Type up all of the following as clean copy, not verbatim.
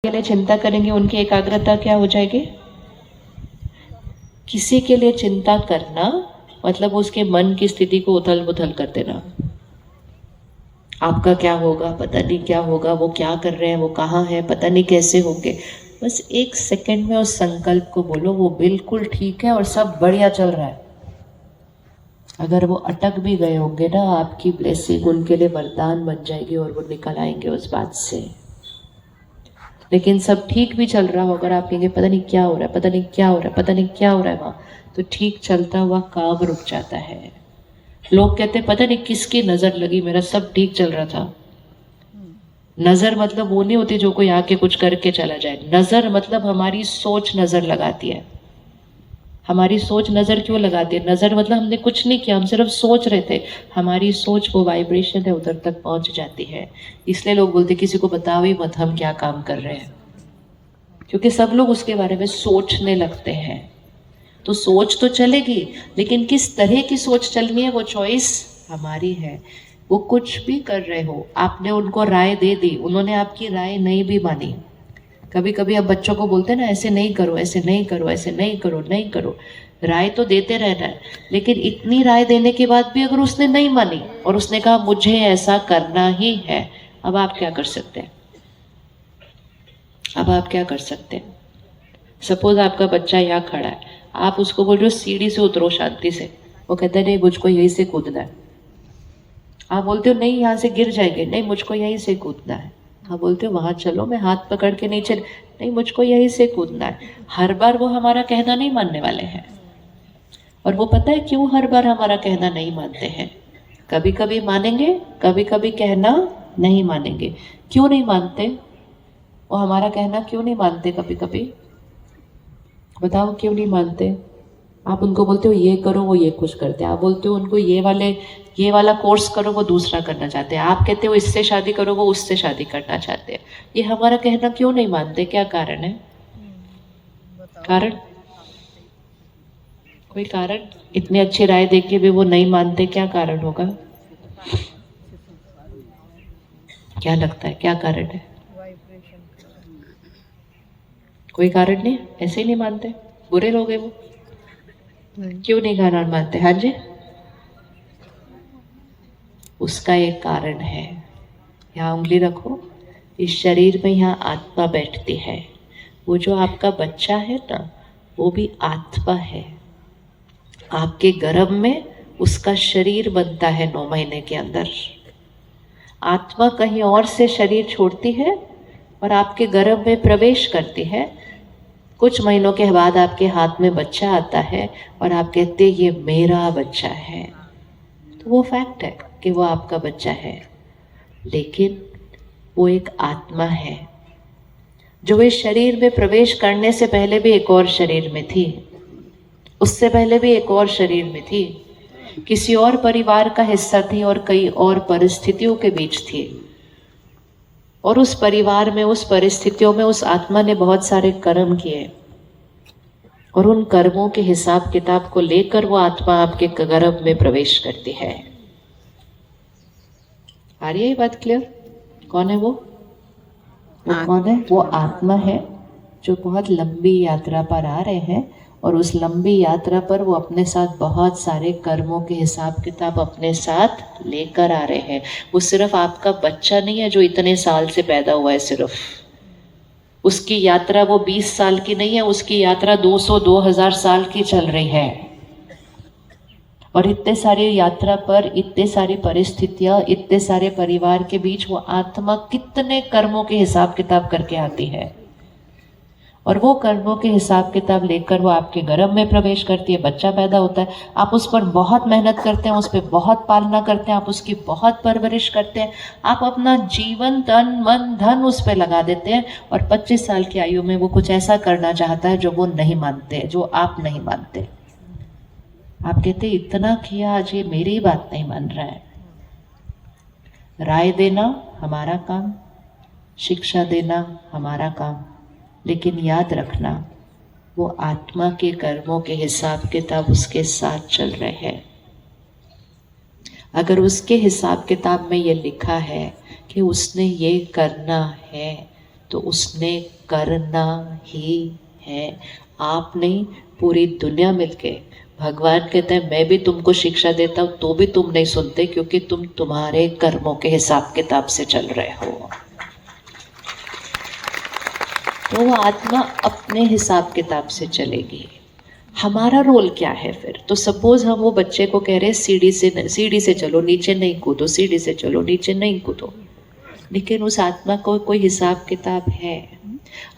के लिए चिंता करेंगे उनकी एकाग्रता क्या हो जाएगी? किसी के लिए चिंता करना मतलब उसके मन की स्थिति को उथल पुथल कर देना। आपका क्या होगा, पता नहीं क्या होगा, वो क्या कर रहे हैं, वो कहाँ है, पता नहीं कैसे होंगे। बस एक सेकंड में उस संकल्प को बोलो, वो बिल्कुल ठीक है और सब बढ़िया चल रहा है। अगर वो अटक भी गए होंगे ना, आपकी ब्लेसिंग उनके लिए वरदान बन जाएगी और वो निकल आएंगे उस बात से। लेकिन सब ठीक भी चल रहा होगा, आप कहेंगे पता नहीं क्या हो रहा है, पता नहीं क्या हो रहा है, पता नहीं क्या हो रहा है वहाँ, तो ठीक चलता हुआ काम रुक जाता है। लोग कहते हैं पता नहीं किसकी नज़र लगी, मेरा सब ठीक चल रहा था। नज़र मतलब वो नहीं होती जो कोई आके कुछ करके चला जाए। नज़र मतलब हमारी सोच नज़र लगाती है। हमारी सोच नज़र क्यों लगाती है? नज़र मतलब हमने कुछ नहीं किया, हम सिर्फ सोच रहे थे। हमारी सोच वो वाइब्रेशन है उधर तक पहुंच जाती है। इसलिए लोग बोलते किसी को बताओ ही मत हम क्या काम कर रहे हैं, क्योंकि सब लोग उसके बारे में सोचने लगते हैं। तो सोच तो चलेगी, लेकिन किस तरह की सोच चलनी है वो चॉइस हमारी है। वो कुछ भी कर रहे हो, आपने उनको राय दे दी, उन्होंने आपकी राय नहीं भी मानी। कभी कभी अब बच्चों को बोलते हैं ना, ऐसे नहीं करो, ऐसे नहीं करो, ऐसे नहीं करो, नहीं करो। राय तो देते रहना है, लेकिन इतनी राय देने के बाद भी अगर उसने नहीं मानी और उसने कहा मुझे ऐसा करना ही है, अब आप क्या कर सकते हैं? अब आप क्या कर सकते हैं? सपोज आपका बच्चा यहाँ खड़ा है, आप उसको बोल रहे हो सीढ़ी से उतरो शांति से, वो कहता है नहीं मुझको यहीं से कूदना है। आप बोलते हो नहीं यहाँ से गिर जाएंगे, नहीं मुझको यहीं से कूदना है। आप बोलते हो वहाँ चलो, मैं हाथ पकड़ के नहीं चल, नहीं मुझको यहीं से कूदना है। हर बार वो हमारा कहना नहीं मानने वाले हैं। और वो पता है क्यों हर बार हमारा कहना नहीं मानते हैं? कभी कभी मानेंगे, कभी कभी कहना नहीं मानेंगे। क्यों नहीं मानते? वो हमारा कहना क्यों नहीं मानते? कभी कभी बताओ क्यों नहीं मानते? आप उनको बोलते हो ये करो, वो ये कुछ करते हैं। आप बोलते हो उनको ये वाला कोर्स करो, वो दूसरा करना चाहते हैं। आप कहते हो इससे शादी करो, वो उससे शादी करना चाहते हैं। ये हमारा कहना क्यों नहीं मानते? क्या कारण है? कारण? कोई कारण? इतनी अच्छी राय देख के भी वो नहीं मानते, क्या कारण होगा? क्या लगता है क्या कारण है? कोई कारण नहीं, ऐसे ही नहीं मानते। बुरे लोग हैं वो। क्यों नहीं कारण मानते? हाँ जी, उसका एक कारण है। यहाँ उंगली रखो, इस शरीर में यहाँ आत्मा बैठती है। वो जो आपका बच्चा है ना, वो भी आत्मा है। आपके गर्भ में उसका शरीर बनता है 9 महीने के अंदर। आत्मा कहीं और से शरीर छोड़ती है और आपके गर्भ में प्रवेश करती है। कुछ महीनों के बाद आपके हाथ में बच्चा आता है और आप कहते हैं ये मेरा बच्चा है। तो वो फैक्ट है कि वो आपका बच्चा है, लेकिन वो एक आत्मा है जो इस शरीर में प्रवेश करने से पहले भी एक और शरीर में थी, उससे पहले भी एक और शरीर में थी, किसी और परिवार का हिस्सा थी और कई और परिस्थितियों के बीच थी। और उस परिवार में, उस परिस्थितियों में उस आत्मा ने बहुत सारे कर्म किए और उन कर्मों के हिसाब किताब को लेकर वो आत्मा आपके गर्भ में प्रवेश करती है। आ रही है ये बात क्लियर? कौन है वो कौन है? वो आत्मा है जो बहुत लंबी यात्रा पर आ रहे हैं और उस लंबी यात्रा पर वो अपने साथ बहुत सारे कर्मों के हिसाब किताब अपने साथ लेकर आ रहे हैं। वो सिर्फ आपका बच्चा नहीं है जो इतने साल से पैदा हुआ है, सिर्फ उसकी यात्रा वो 20 साल की नहीं है, उसकी यात्रा 200-2000 साल की चल रही है। और इतने सारी यात्रा पर, इतने सारी परिस्थितियां, इतने सारे परिवार के बीच वो आत्मा कितने कर्मों के हिसाब किताब करके आती है और वो कर्मों के हिसाब किताब लेकर वो आपके गर्भ में प्रवेश करती है। बच्चा पैदा होता है, आप उस पर बहुत मेहनत करते हैं, उस पर बहुत पालना करते हैं, आप उसकी बहुत परवरिश करते हैं, आप अपना जीवन, तन, मन, धन उस पर लगा देते हैं और 25 साल की आयु में वो कुछ ऐसा करना चाहता है जो वो नहीं मानते, जो आप नहीं मानते। आप कहते इतना किया, आज ये मेरी बात नहीं मान रहा है। राय देना हमारा काम, शिक्षा देना हमारा काम, लेकिन याद रखना वो आत्मा के कर्मों के हिसाब किताब उसके साथ चल रहे हैं। अगर उसके हिसाब किताब में ये लिखा है कि उसने ये करना है, तो उसने करना ही है। आप नहीं, पूरी दुनिया मिलके। भगवान कहते हैं मैं भी तुमको शिक्षा देता हूँ तो भी तुम नहीं सुनते, क्योंकि तुम तुम्हारे कर्मों के हिसाब किताब से चल रहे हो। तो वो आत्मा अपने हिसाब किताब से चलेगी। हमारा रोल क्या है फिर? तो सपोज हम वो बच्चे को कह रहे हैं सीढ़ी से चलो, नीचे नहीं कूदो, सीढ़ी से चलो, नीचे नहीं कूदो, लेकिन उस आत्मा को कोई हिसाब किताब है।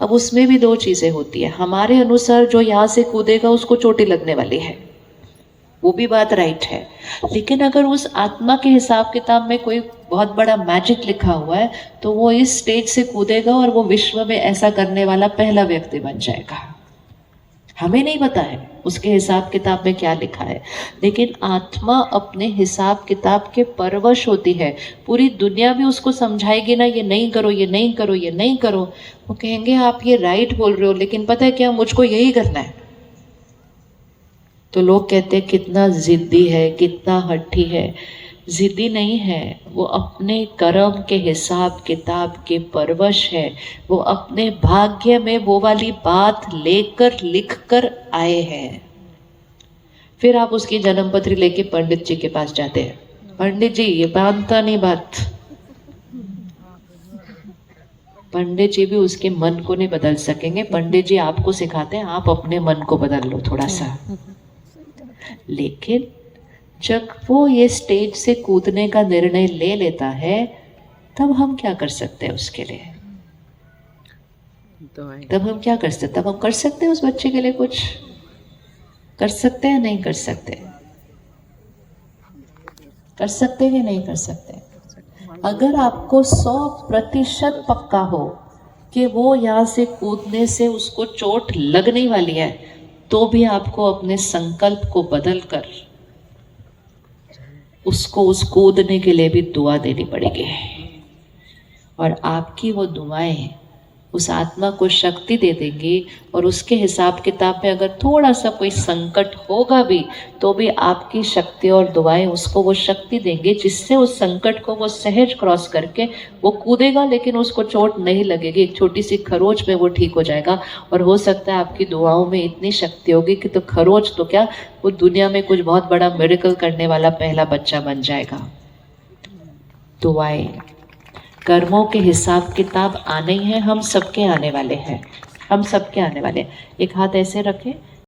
अब उसमें भी दो चीजें होती है। हमारे अनुसार जो यहाँ से कूदेगा उसको चोटी लगने वाली है, वो भी बात राइट है। लेकिन अगर उस आत्मा के हिसाब किताब में कोई बहुत बड़ा मैजिक लिखा हुआ है, तो वो इस स्टेज से कूदेगा और वो विश्व में ऐसा करने वाला पहला व्यक्ति बन जाएगा। हमें नहीं पता है उसके हिसाब किताब में क्या लिखा है, लेकिन आत्मा अपने हिसाब किताब के परवश होती है। पूरी दुनिया भी उसको समझाएगी ना, ये नहीं करो, ये नहीं करो, ये नहीं करो। वो कहेंगे आप ये राइट बोल रहे हो, लेकिन पता है क्या, मुझको यही करना है। तो लोग कहते हैं कितना जिद्दी है, कितना हट्टी है। जिद्दी नहीं है, वो अपने कर्म के हिसाब किताब के परवश है। वो अपने भाग्य में वो वाली बात लेकर लिख कर आए हैं। फिर आप उसकी जन्म पत्री लेके पंडित जी के पास जाते हैं, पंडित जी ये बांधता नहीं बात। पंडित जी भी उसके मन को नहीं बदल सकेंगे। पंडित जी आपको सिखाते हैं, आप अपने मन को बदल लो थोड़ा सा। लेकिन जब वो ये स्टेज से कूदने का निर्णय ले लेता है, तब हम क्या कर सकते हैं उसके लिए? तब हम क्या कर सकते? तब हम कर सकते हैं उस बच्चे के लिए कुछ? कर सकते हैं नहीं कर सकते? कर सकते कि नहीं कर सकते? अगर आपको 100% पक्का हो कि वो यहाँ से कूदने से उसको चोट लगने वाली है, तो भी आपको अपने संकल्प को बदल कर उसको उस कूदने के लिए भी दुआ देनी पड़ेगी। और आपकी वो दुआएं उस आत्मा को शक्ति दे देंगी। और उसके हिसाब किताब में अगर थोड़ा सा कोई संकट होगा भी, तो भी आपकी शक्ति और दुआएं उसको वो शक्ति देंगे, जिससे उस संकट को वो सहज क्रॉस करके वो कूदेगा, लेकिन उसको चोट नहीं लगेगी। एक छोटी सी खरोच में वो ठीक हो जाएगा। और हो सकता है आपकी दुआओं में इतनी शक्ति होगी कि तो खरोच तो क्या, वो दुनिया में कुछ बहुत बड़ा मिरेकल करने वाला पहला बच्चा बन जाएगा। दुआएं, कर्मों के हिसाब किताब आने ही हैं, हम सबके आने वाले हैं, हम सबके आने वाले हैं। एक हाथ ऐसे रखें,